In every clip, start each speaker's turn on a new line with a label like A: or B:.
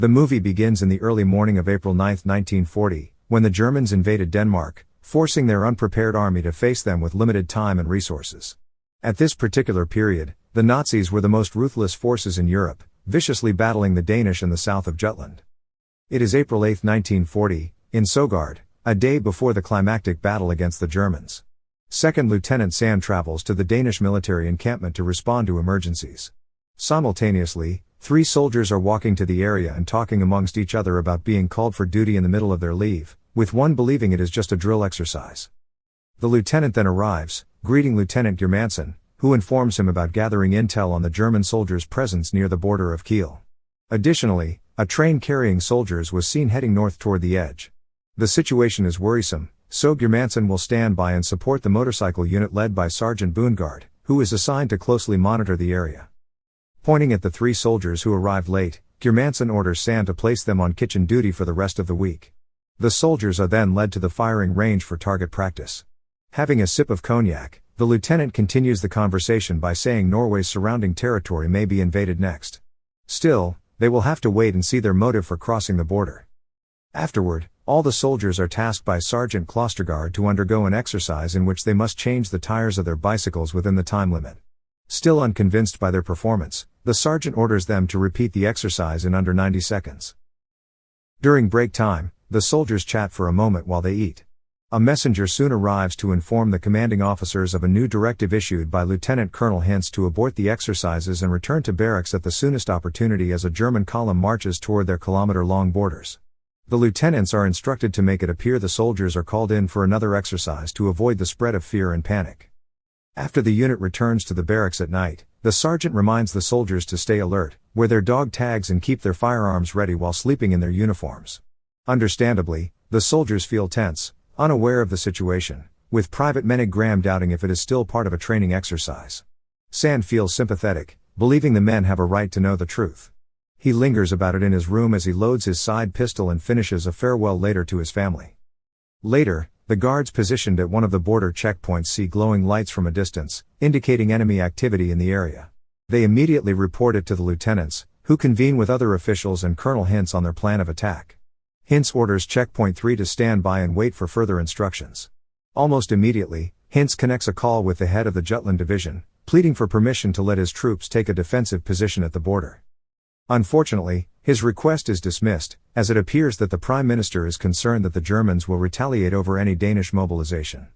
A: The movie begins in the early morning of April 9, 1940, when the Germans invaded Denmark, forcing their unprepared army to face them with limited time and resources. At this particular period, the Nazis were the most ruthless forces in Europe, viciously battling the Danish in the south of Jutland. It is April 8, 1940, in Sogard, a day before the climactic battle against the Germans. Second Lieutenant Sand travels to the Danish military encampment to respond to emergencies. Simultaneously, 3 soldiers are walking to the area and talking amongst each other about being called for duty in the middle of their leave, with one believing it is just a drill exercise. The lieutenant then arrives, greeting Lieutenant Germansen, who informs him about gathering intel on the German soldiers' presence near the border of Kiel. Additionally, a train carrying soldiers was seen heading north toward the edge. The situation is worrisome, so Germansen will stand by and support the motorcycle unit led by Sergeant Boongard, who is assigned to closely monitor the area. Pointing at the 3 soldiers who arrived late, Germansen orders Sand to place them on kitchen duty for the rest of the week. The soldiers are then led to the firing range for target practice. Having a sip of cognac, the lieutenant continues the conversation by saying Norway's surrounding territory may be invaded next. Still, they will have to wait and see their motive for crossing the border. Afterward, all the soldiers are tasked by Sergeant Klostergaard to undergo an exercise in which they must change the tires of their bicycles within the time limit. Still unconvinced by their performance, the sergeant orders them to repeat the exercise in under 90 seconds. During break time, the soldiers chat for a moment while they eat. A messenger soon arrives to inform the commanding officers of a new directive issued by Lieutenant Colonel Hintz to abort the exercises and return to barracks at the soonest opportunity as a German column marches toward their kilometer-long borders. The lieutenants are instructed to make it appear the soldiers are called in for another exercise to avoid the spread of fear and panic. After the unit returns to the barracks at night, the sergeant reminds the soldiers to stay alert, wear their dog tags and keep their firearms ready while sleeping in their uniforms. Understandably, the soldiers feel tense, unaware of the situation, with Private Menig Graham doubting if it is still part of a training exercise. Sand feels sympathetic, believing the men have a right to know the truth. He lingers about it in his room as he loads his side pistol and finishes a farewell letter to his family. Later, the guards positioned at one of the border checkpoints see glowing lights from a distance, indicating enemy activity in the area. They immediately report it to the lieutenants, who convene with other officials and Colonel Hintz on their plan of attack. Hintz orders Checkpoint 3 to stand by and wait for further instructions. Almost immediately, Hintz connects a call with the head of the Jutland Division, pleading for permission to let his troops take a defensive position at the border. Unfortunately, his request is dismissed, as it appears that the Prime Minister is concerned that the Germans will retaliate over any Danish mobilization.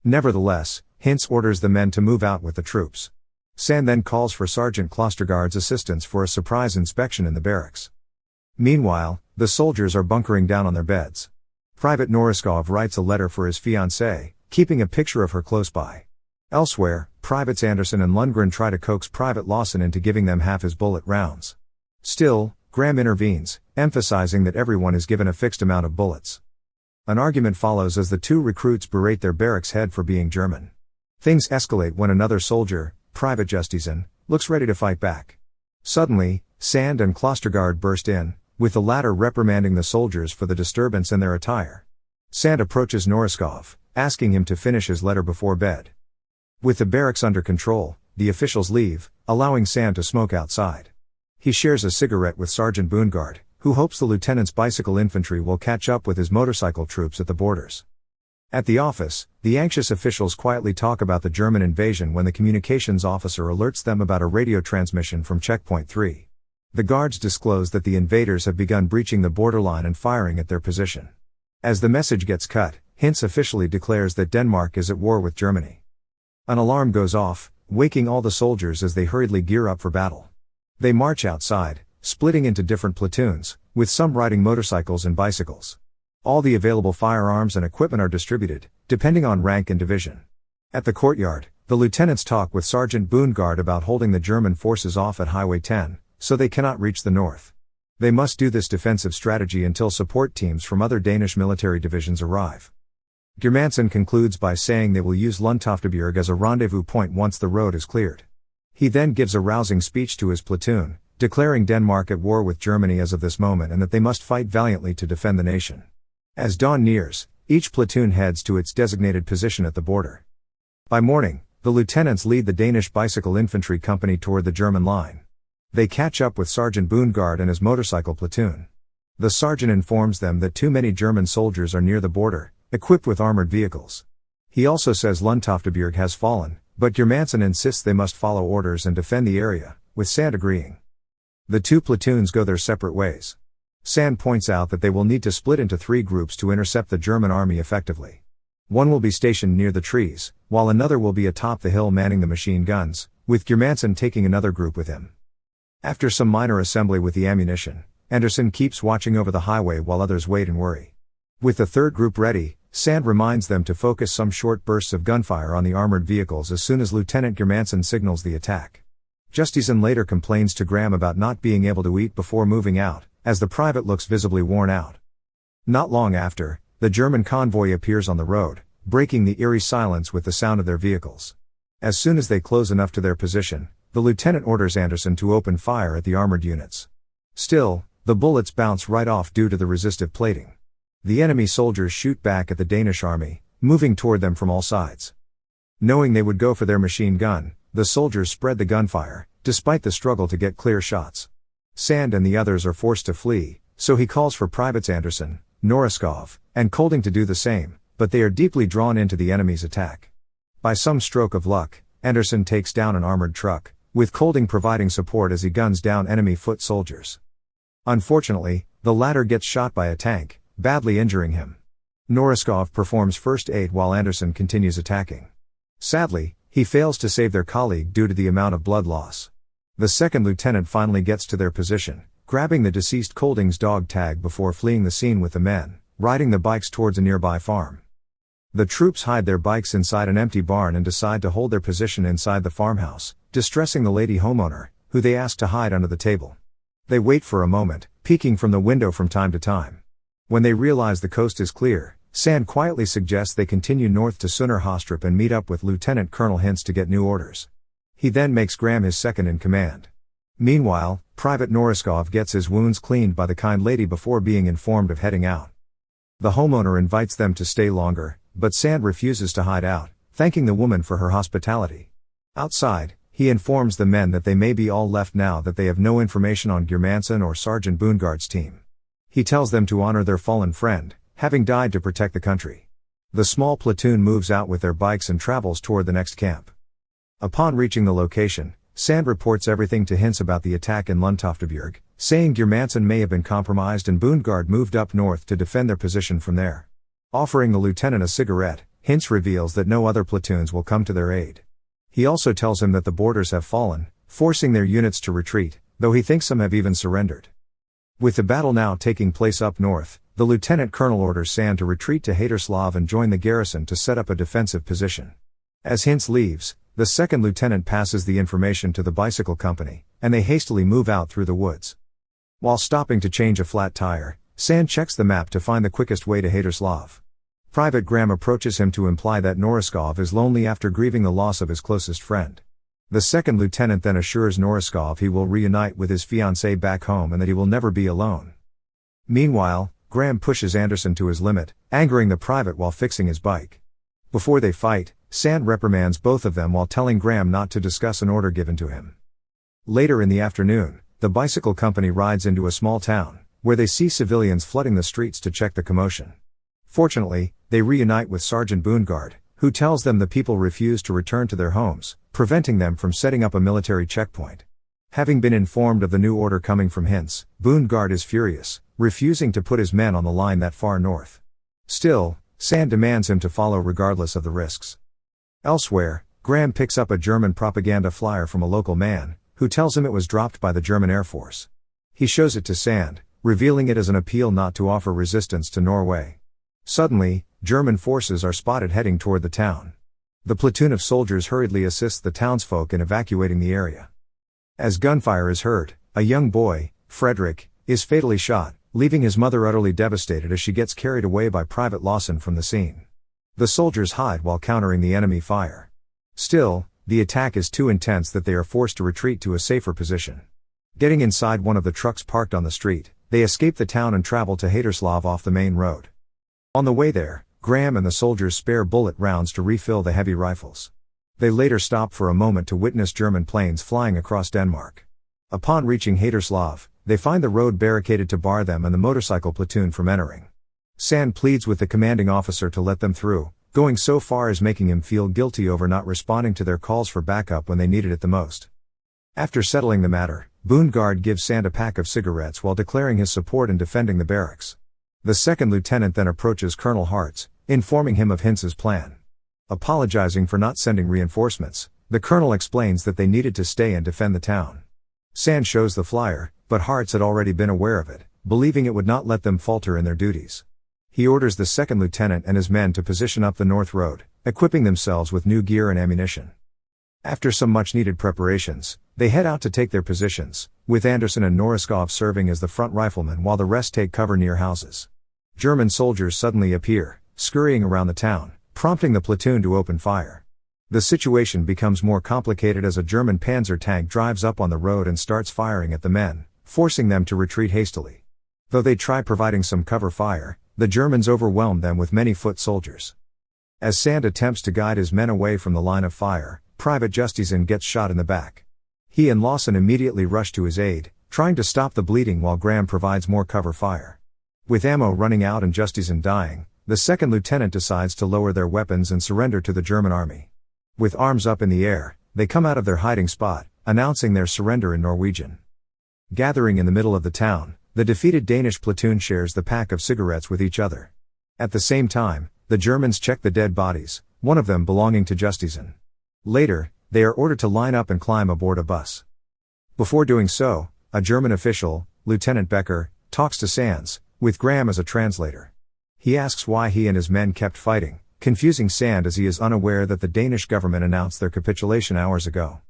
A: Nevertheless, Hintz orders the men to move out with the troops. Sand then calls for Sergeant Klostergaard's assistance for a surprise inspection in the barracks. Meanwhile, the soldiers are bunkering down on their beds. Private Norskov writes a letter for his fiancée, keeping a picture of her close by. Elsewhere, Privates Anderson and Lundgren try to coax Private Lawson into giving them half his bullet rounds. Still, Graham intervenes, emphasizing that everyone is given a fixed amount of bullets. An argument follows as the 2 recruits berate their barracks head for being German. Things escalate when another soldier, Private Justisen, looks ready to fight back. Suddenly, Sand and Klostergaard burst in, with the latter reprimanding the soldiers for the disturbance in their attire. Sand approaches Norskov, asking him to finish his letter before bed. With the barracks under control, the officials leave, allowing Sand to smoke outside. He shares a cigarette with Sergeant Boongard, who hopes the lieutenant's bicycle infantry will catch up with his motorcycle troops at the borders. At the office, the anxious officials quietly talk about the German invasion when the communications officer alerts them about a radio transmission from Checkpoint 3. The guards disclose that the invaders have begun breaching the borderline and firing at their position. As the message gets cut, Hintz officially declares that Denmark is at war with Germany. An alarm goes off, waking all the soldiers as they hurriedly gear up for battle. They march outside, splitting into different platoons, with some riding motorcycles and bicycles. All the available firearms and equipment are distributed, depending on rank and division. At the courtyard, the lieutenants talk with Sergeant Boongard about holding the German forces off at Highway 10, so they cannot reach the north. They must do this defensive strategy until support teams from other Danish military divisions arrive. Germansen concludes by saying they will use Lundtoftebjerg as a rendezvous point once the road is cleared. He then gives a rousing speech to his platoon, declaring Denmark at war with Germany as of this moment and that they must fight valiantly to defend the nation. As dawn nears, each platoon heads to its designated position at the border. By morning, the lieutenants lead the Danish bicycle infantry company toward the German line. They catch up with Sergeant Boongard and his motorcycle platoon. The sergeant informs them that too many German soldiers are near the border, equipped with armored vehicles. He also says Lundtofteberg has fallen, but Germansen insists they must follow orders and defend the area, with Sand agreeing. The two platoons go their separate ways. Sand points out that they will need to split into 3 groups to intercept the German army effectively. One will be stationed near the trees, while another will be atop the hill manning the machine guns, with Germansen taking another group with him. After some minor assembly with the ammunition, Anderson keeps watching over the highway while others wait and worry. With the third group ready, Sand reminds them to focus some short bursts of gunfire on the armored vehicles as soon as Lieutenant Germansen signals the attack. Justison later complains to Graham about not being able to eat before moving out, as the private looks visibly worn out. Not long after, the German convoy appears on the road, breaking the eerie silence with the sound of their vehicles. As soon as they close enough to their position, the lieutenant orders Anderson to open fire at the armored units. Still, the bullets bounce right off due to the resistive plating. The enemy soldiers shoot back at the Danish army, moving toward them from all sides. Knowing they would go for their machine gun, the soldiers spread the gunfire, despite the struggle to get clear shots. Sand and the others are forced to flee, so he calls for Privates Anderson, Norskov, and Kolding to do the same, but they are deeply drawn into the enemy's attack. By some stroke of luck, Anderson takes down an armored truck, with Kolding providing support as he guns down enemy foot soldiers. Unfortunately, the latter gets shot by a tank, badly injuring him. Norskov performs first aid while Anderson continues attacking. Sadly, he fails to save their colleague due to the amount of blood loss. The second lieutenant finally gets to their position, grabbing the deceased Kolding's dog tag before fleeing the scene with the men, riding the bikes towards a nearby farm. The troops hide their bikes inside an empty barn and decide to hold their position inside the farmhouse, distressing the lady homeowner, who they ask to hide under the table. They wait for a moment, peeking from the window from time to time. When they realize the coast is clear, Sand quietly suggests they continue north to Sønderhostrup and meet up with Lieutenant Colonel Hintz to get new orders. He then makes Graham his second in command. Meanwhile, Private Norskov gets his wounds cleaned by the kind lady before being informed of heading out. The homeowner invites them to stay longer, but Sand refuses to hide out, thanking the woman for her hospitality. Outside, he informs the men that they may be all left now that they have no information on Germansen or Sergeant Boongaard's team. He tells them to honor their fallen friend, having died to protect the country. The small platoon moves out with their bikes and travels toward the next camp. Upon reaching the location, Sand reports everything to Hintz about the attack in Lundtofteberg, saying Germansen may have been compromised and Boongaard moved up north to defend their position from there. Offering the lieutenant a cigarette, Hintz reveals that no other platoons will come to their aid. He also tells him that the borders have fallen, forcing their units to retreat, though he thinks some have even surrendered. With the battle now taking place up north, the lieutenant colonel orders Sand to retreat to Haderslev and join the garrison to set up a defensive position. As Hintz leaves, the second lieutenant passes the information to the bicycle company, and they hastily move out through the woods. While stopping to change a flat tire, Sand checks the map to find the quickest way to Haderslev. Private Graham approaches him to imply that Norskov is lonely after grieving the loss of his closest friend. The second lieutenant then assures Norskov he will reunite with his fiancée back home and that he will never be alone. Meanwhile, Graham pushes Anderson to his limit, angering the private while fixing his bike. Before they fight, Sand reprimands both of them while telling Graham not to discuss an order given to him. Later in the afternoon, the bicycle company rides into a small town, where they see civilians flooding the streets to check the commotion. Fortunately, they reunite with Sergeant Boongaard, who tells them the people refuse to return to their homes, preventing them from setting up a military checkpoint. Having been informed of the new order coming from Hintz, Boongaard is furious, refusing to put his men on the line that far north. Still, Sand demands him to follow regardless of the risks. Elsewhere, Graham picks up a German propaganda flyer from a local man, who tells him it was dropped by the German Air Force. He shows it to Sand, revealing it as an appeal not to offer resistance to Norway. Suddenly, German forces are spotted heading toward the town. The platoon of soldiers hurriedly assists the townsfolk in evacuating the area. As gunfire is heard, a young boy, Frederick, is fatally shot, leaving his mother utterly devastated as she gets carried away by Private Lawson from the scene. The soldiers hide while countering the enemy fire. Still, the attack is too intense that they are forced to retreat to a safer position. Getting inside one of the trucks parked on the street, they escape the town and travel to Haderslev off the main road. On the way there, Graham and the soldiers spare bullet rounds to refill the heavy rifles. They later stop for a moment to witness German planes flying across Denmark. Upon reaching Haderslev, they find the road barricaded to bar them and the motorcycle platoon from entering. Sand pleads with the commanding officer to let them through, going so far as making him feel guilty over not responding to their calls for backup when they needed it the most. After settling the matter, Guard gives Sand a pack of cigarettes while declaring his support in defending the barracks. The second lieutenant then approaches Colonel Hartz, informing him of Hintz's plan. Apologizing for not sending reinforcements, the colonel explains that they needed to stay and defend the town. Sand shows the flyer, but Hartz had already been aware of it, believing it would not let them falter in their duties. He orders the second lieutenant and his men to position up the North Road, equipping themselves with new gear and ammunition. After some much-needed preparations, they head out to take their positions, with Anderson and Norskov serving as the front riflemen while the rest take cover near houses. German soldiers suddenly appear, scurrying around the town, prompting the platoon to open fire. The situation becomes more complicated as a German panzer tank drives up on the road and starts firing at the men, forcing them to retreat hastily. Though they try providing some cover fire, the Germans overwhelm them with many foot soldiers. As Sand attempts to guide his men away from the line of fire, Private Justisen gets shot in the back. He and Lawson immediately rush to his aid, trying to stop the bleeding while Graham provides more cover fire. With ammo running out and Justisen dying, the second lieutenant decides to lower their weapons and surrender to the German army. With arms up in the air, they come out of their hiding spot, announcing their surrender in Norwegian. Gathering in the middle of the town, the defeated Danish platoon shares the pack of cigarettes with each other. At the same time, the Germans check the dead bodies, one of them belonging to Justisen. Later, they are ordered to line up and climb aboard a bus. Before doing so, a German official, Lieutenant Becker, talks to Sands, with Graham as a translator. He asks why he and his men kept fighting, confusing Sand as he is unaware that the Danish government announced their capitulation hours ago.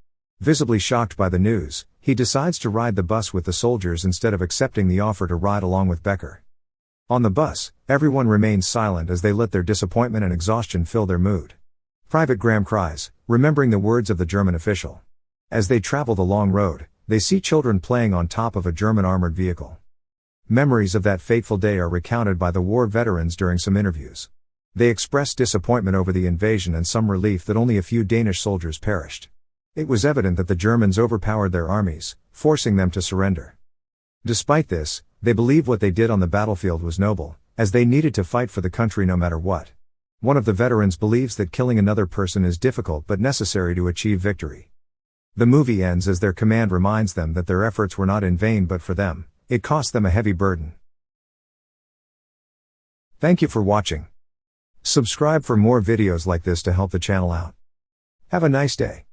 A: Visibly shocked by the news, he decides to ride the bus with the soldiers instead of accepting the offer to ride along with Becker. On the bus, everyone remains silent as they let their disappointment and exhaustion fill their mood. Private Graham cries, remembering the words of the German official. As they travel the long road, they see children playing on top of a German armored vehicle. Memories of that fateful day are recounted by the war veterans during some interviews. They express disappointment over the invasion and some relief that only a few Danish soldiers perished. It was evident that the Germans overpowered their armies, forcing them to surrender. Despite this, they believe what they did on the battlefield was noble, as they needed to fight for the country no matter what. One of the veterans believes that killing another person is difficult but necessary to achieve victory. The movie ends as their command reminds them that their efforts were not in vain, but for them, it cost them a heavy burden. Thank you for watching. Subscribe for more videos like this to help the channel out. Have a nice day.